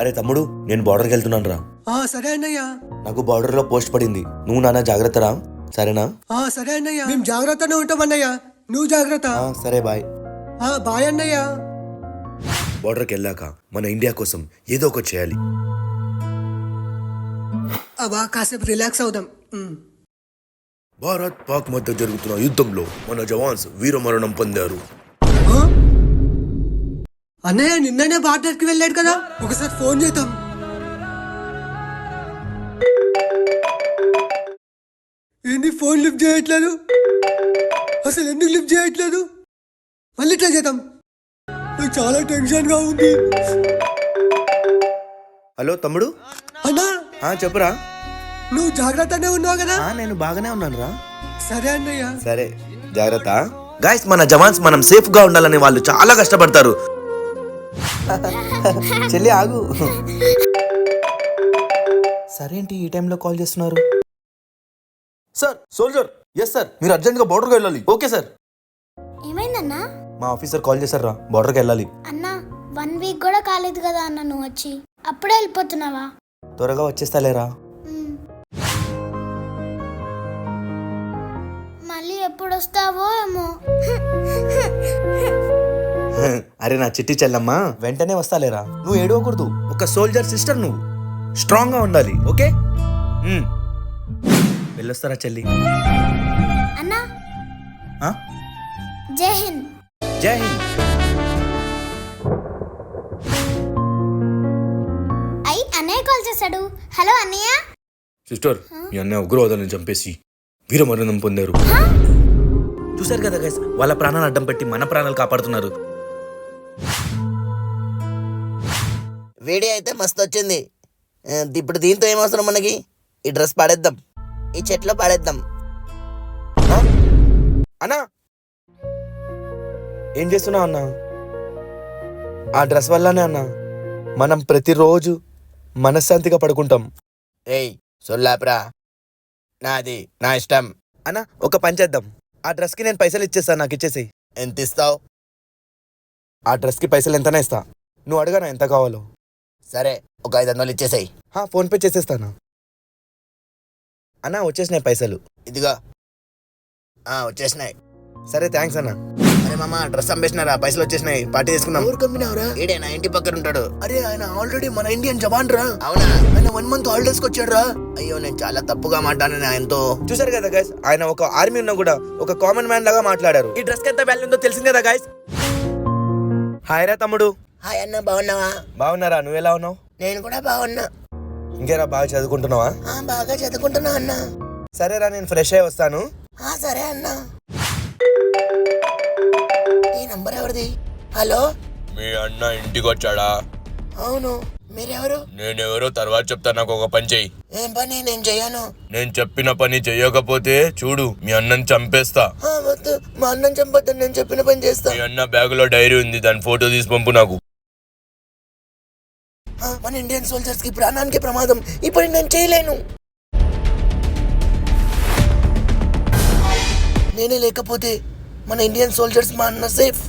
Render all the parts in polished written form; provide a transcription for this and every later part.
అరే తమ్ముడు, నేను బార్డర్కి వెళ్తున్నాను రా. సరే అన్నయ్య. నాకు బార్డర్ లో పోస్ట్ పడింది. నువ్వు నాన్న జాగ్రత్త రా, సరేనా? సరే అన్నయ్య, మేము జాగ్రత్తనే ఉంటాం అన్నయ్య, నువ్వు జాగ్రత్త. సరే బాయ్. బాయ్ అన్నయ్య. బార్డర్కి వెళ్ళాక మన ఇండియా కోసం ఏదో ఒకటి చేయాలి. కాసేపు రిలాక్స్ అవుదాం. భారత్ పాక్ మధ్య జరుగుతున్న యుద్ధంలో మన జవాన్స్ వీరమరణం పొందారు. అన్నయ్య నిన్ననే బార్డర్కి వెళ్ళాడు కదా, ఒకసారి ఫోన్ చేద్దాం. ఏంది ఫోన్ లిఫ్ట్ చేయట్లేదు? అసలు ఎందుకు లిఫ్ట్ చేయట్లేదు? మళ్ళీ ట్రై చేద్దాం. నాకు చాలా టెన్షన్ గా ఉంది. హలో తమ్ముడు. అన్నా చెప్పురా. నువ్వు జాగ్రత్తనే ఉన్నావు కదా? నేను బాగానే ఉన్నాను రా. సరే అన్నయ్య. సరే జాగ్రత్త. గైస్, మన జవాన్స్ మనం సేఫ్ గా ఉండాలని వాళ్ళు చాలా కష్టపడతారు. చెల్లి ఆగు. సరేంటి ఈ టైంలో కాల్ చేస్తున్నారు? Sir soldier. ఎస్ సార్, మీరు అర్జెంట్ గా బార్డర్కి వెళ్ళాలి. Okay sir. ఏమైందన్నా? మా ఆఫీసర్ కాల్ చేశారు రా, బార్డర్కి వెళ్ళాలి. అన్నా 1 వీక్ కూడా కాలేదు కదా అన్న, నువ్వు వచ్చి అప్పుడే వెళ్ళిపోతున్నావా? త్వరగా వచ్చేస్తాలేరా. మళ్ళీ ఎప్పుడు వస్తావో ఏమో. అరే నా చిట్టి చెల్లమ్మ, వెంటనే వస్తాలేరా. నువ్వు ఏడవకూడదు. ఒక సోల్జర్ సిస్టర్, నువ్వు స్ట్రాంగ్ గా ఉండాలి. ఓకే, వెళ్ళొస్తారా చెల్లి? అన్నా జై హింద్. జై హింద్. అన్నయ్య కాల్ చేశాడు. హలో అన్నయ్య. సిస్టర్, మీ అన్నయ్య ఉగ్రవాదాన్ని చంపేసి వీరమరణం పొందారు. చూసారు కదా గైస్, వాళ్ళ ప్రాణాలు అడ్డం పెట్టి మన ప్రాణాలు కాపాడుతున్నారు. వీడియో అయితే మస్తు వచ్చింది. ఇప్పుడు దీంతో ఏమవసరం మనకి? ఈ డ్రెస్ పాడేద్దాం, ఈ చెట్లో పాడేద్దాం. అన్నా ఏం చేస్తున్నావు అన్నా? ఆ డ్రెస్ వల్లనే అన్నా మనం ప్రతిరోజు మనశ్శాంతిగా పడుకుంటాం. ఏయ్ సొల్లాప్రా, నాది నా ఇష్టం. అన్నా ఒక పని చేద్దాం, ఆ డ్రెస్కి నేను పైసలు ఇచ్చేస్తాను, నాకు ఇచ్చేసేయి. ఎంత ఇస్తావు? ఆ డ్రెస్కి పైసలు ఎంతనే ఇస్తా, నువ్వు అడగనా ఎంత కావాలో. సరే, ఒక 500 ఇచ్చేసాయి. ఫోన్పే చేసేస్తాను. అన్నా వచ్చేసినాయి పైసలు. ఇదిగా వచ్చేసినాయి. సరే థ్యాంక్స్ అన్నా. అరే మామ, డ్రెస్ అమ్మేసినారా? పైసలు వచ్చేసినాయి, పార్టీ తీసుకున్నాం. ఎవరు కమ్మినావురా? ఈడే నా ఇంటి పక్కన ఉంటాడు. అరే ఆయన ఆల్రెడీ మన ఇండియన్ జవాన్ రా. అవునా? ఆయన 1 మంత్ హాలిడేస్ కి వచ్చాడు రా. అయ్యో, నేను చాలా తప్పుగా మాట్లాడాను ఆయనతో. చూసారు కదా గైస్, ఆయన ఒక ఆర్మీ ఉన్నా కూడా ఒక కామన్ మ్యాన్ లాగా మాట్లాడారు. ఈ డ్రెస్ కి ఎంత వాల్యూ ఉందో తెలిసింది కదా గైస్. హాయ్ రా తమ్ముడు. హాయ్ అన్న, బాగున్నావా? బాగున్నారా, నువ్వెలా ఉన్నావు? నేను కూడా బాగున్నా. ఇంకేరా, బాగా చదువుకుంటున్నావా? బాగా చదువుకుంటున్నా అన్న. సరేరా, నేను ఫ్రెష్ అయ్యి వస్తాను. సరే అన్న. ఈ నంబర్ ఎవరిది? హలో, మీ అన్న ఇంటికి వచ్చాడా? అవును, మీరెవరు? నేనెవరో తర్వాత చెప్తా, నాకు ఒక పని చెయ్యి. ఏం పని? నేను చెయ్యను. నేను చెప్పిన పని చెయ్యకపోతే చూడు, మీ అన్నని చంపేస్తా. వద్దు, మా అన్నం చంపొద్దు, నేను చెప్పిన పని చేస్తా. మీ అన్న బ్యాగులో డైరీ ఉంది, దాని ఫోటో తీసి పంపు నాకు. మన ఇండియన్ సోల్జర్స్ కి ప్రాణానికి ప్రమాదం, ఇప్పుడు నేను చేయలేను. నేనే లేకపోతే మన ఇండియన్ సోల్జర్స్, మా అన్న సేఫ్.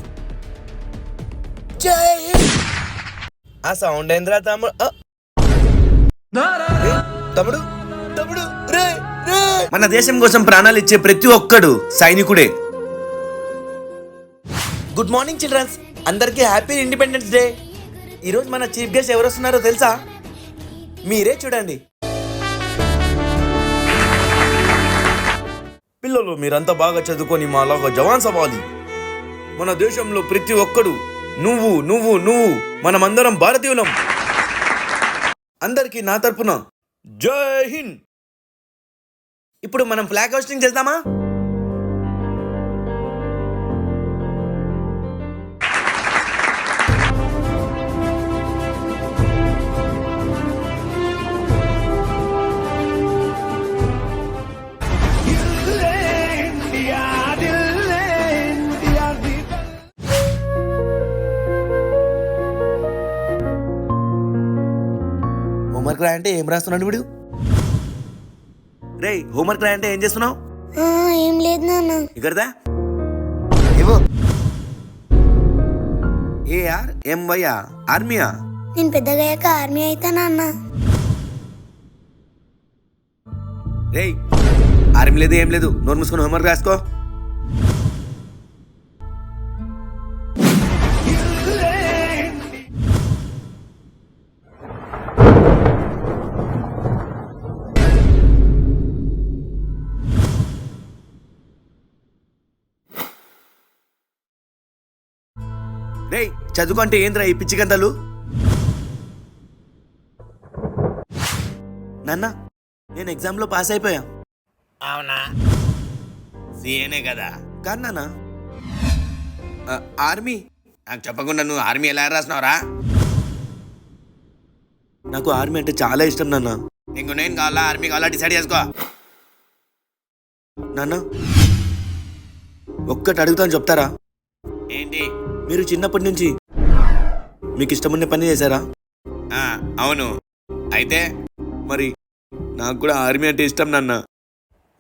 జై హింద్. ఆ సౌండ్ ఏంద్రా తమ్ముడు? తమ్ముడు తమ్ముడు, రే రే. మన దేశం కోసం ప్రాణాలు ఇచ్చే ప్రతి ఒక్కడు సైనికుడే. గుడ్ మార్నింగ్ చిల్డ్రన్స్, అందరికీ హ్యాపీ ఇండిపెండెన్స్ డే. ఈరోజు మన చీఫ్ గెస్ట్ ఎవరు వస్తున్నారో తెలుసా? మీరే చూడండి. పిల్లలు, మీరంతా బాగా చదువుకొని మాలాగా జవాన్స్ అవ్వాలి. మన దేశంలో ప్రతి ఒక్కడు నువ్వు నువ్వు నువ్వు మనమందరం భారతీయులం. అందరికీ నా తరపున జై హింద్. ఇప్పుడు మనం ఫ్లాగ్ హోస్టింగ్ చేద్దామా? హోంవర్క్ రా అంటే ఏం రాస్తున్నాడు వీడు? రే, హోంవర్క్ రా అంటే ఏం చేస్తున్నావు? ఏం లేదు నాన్న. ఇక్కడదా ఇవ్వు. ARMY ఆర్మీయా? నేను పెద్దగా అయ్యాక ఆర్మీ అవుతానా అన్న? రేయ్ ఆర్మీ లేదు ఏం లేదు, నోరు మూసుకొని హోంవర్క్ రాసుకో. రేయ్ చదువుకో అంటే ఏంద్రా ఈ పిచ్చి గంటలు? నాన్న నేను ఎగ్జామ్లో పాస్ అయిపోయా. అవునా? సీఏనే కదా? కాదు నాన్న, ఆర్మీ. నాకు చెప్పకుండా నువ్వు ఆర్మీ ఎలా రాసినావురా? నాకు ఆర్మీ అంటే చాలా ఇష్టం నాన్న. నీకు నేను కావాలా ఆర్మీ కావాలా డిసైడ్ చేసుకో. నాన్న ఒక్కటి అడుగుతాను చెప్తారా? ఏంటి? మీరు చిన్నప్పటి నుంచి మీకు ఇష్టమున్న పని చేశారా? అవును. అయితే మరి నాకు కూడా ఆర్మీ అంటే ఇష్టం నాన్న.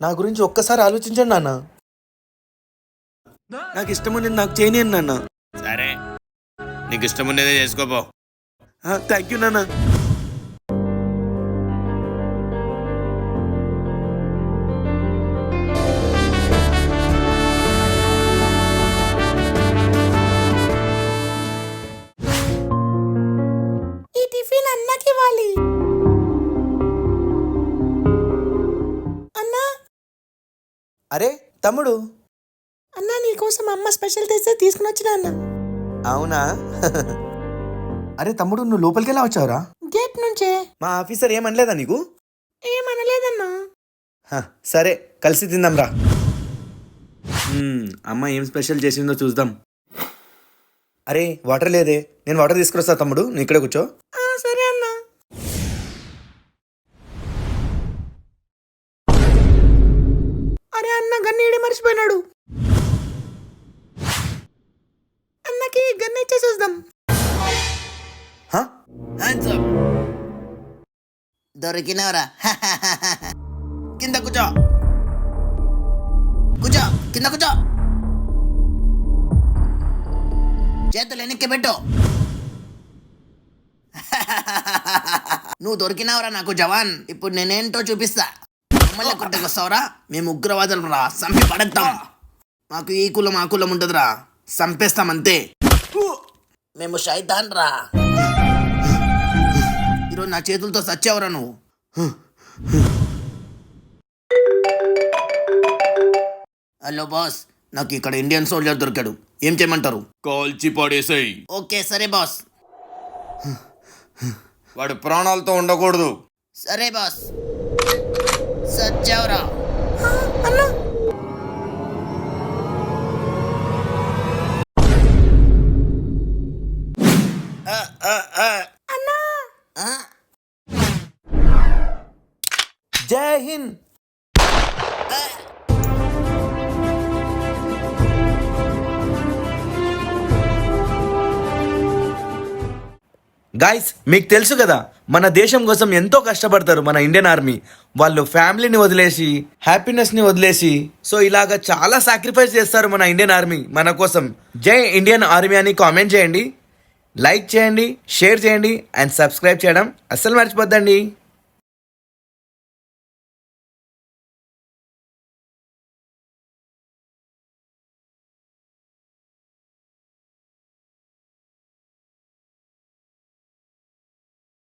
నా గురించి ఒక్కసారి ఆలోచించండి నాన్న. నాకు ఇష్టముంది నాకు చేయనియండి నాన్న. సరే, నీకు ఇష్టం ఉండేదే చేసుకోపో. థ్యాంక్ యూ నాన్న. ఈ టిఫిన్ అన్నకి ఇవ్వాలి. అన్నా అరే తమ్ముడు. అన్నా నీకోసం అమ్మ స్పెషల్ తెస్తే తీసుకుని వచ్చిన అన్న. అవునా? అరే తమ్ముడు నువ్వు లోపలికి ఎలా వచ్చావురా? గేట్ నుంచే. మా ఆఫీసర్ ఏమనలేదా నీకు? ఏమనలేదన్నా. సరే కలిసి తిందాంరా. అమ్మ ఏం స్పెషల్ చేసిందో చూద్దాం. అరే వాటర్ లేదే, నేను వాటర్ తీసుకొస్తా తమ్ముడు, నువ్వు ఇక్కడే కూర్చో. సరే అన్నా. అరే అన్న గన్నీడే మర్చిపోయినాడు. అన్నకి గన్న ఇచ్చే చూద్దాం. Hands up. దొరికినవరా? కింద కూర్చో. కూర్చో, కింద కూర్చో. చేతులు వెనక్కి పెట్టు. నువ్వు దొరికినావురా నాకు జవాన్. ఇప్పుడు నేనేంటో చూపిస్తా. మమ్మల్ని కొట్టుకొస్తావురా? మేము ఉగ్రవాదులు రా, చంపి పడేస్తాం. మాకు ఈ కులం ఆ కులం ఉంటుందిరా, చంపేస్తాం అంతే. మేము శైతాన్ రా. ఈరోజు నా చేతులతో సచ్చావురా నువ్వు. హలో బాస్, నాకు ఇక్కడ ఇండియన్ సోల్జర్ దొరికాడు. ఏం చేయమంటారు? కాల్చి పడేసాయి. ఓకే సరే బాస్. వాడు ప్రాణాలతో ఉండకూడదు. సరే బాస్. సచ్చావురా. అన్నా జై హింద్. గాయస్ మీకు తెలుసు కదా మన దేశం కోసం ఎంతో కష్టపడతారు మన ఇండియన్ ఆర్మీ. వాళ్ళు ఫ్యామిలీని వదిలేసి హ్యాపీనెస్ని వదిలేసి సో ఇలాగ చాలా సాక్రిఫైస్ చేస్తారు మన ఇండియన్ ఆర్మీ మన కోసం. జై ఇండియన్ ఆర్మీ అని కామెంట్ చేయండి, లైక్ చేయండి, షేర్ చేయండి అండ్ సబ్స్క్రైబ్ చేయడం అస్సలు మర్చిపోద్దండి.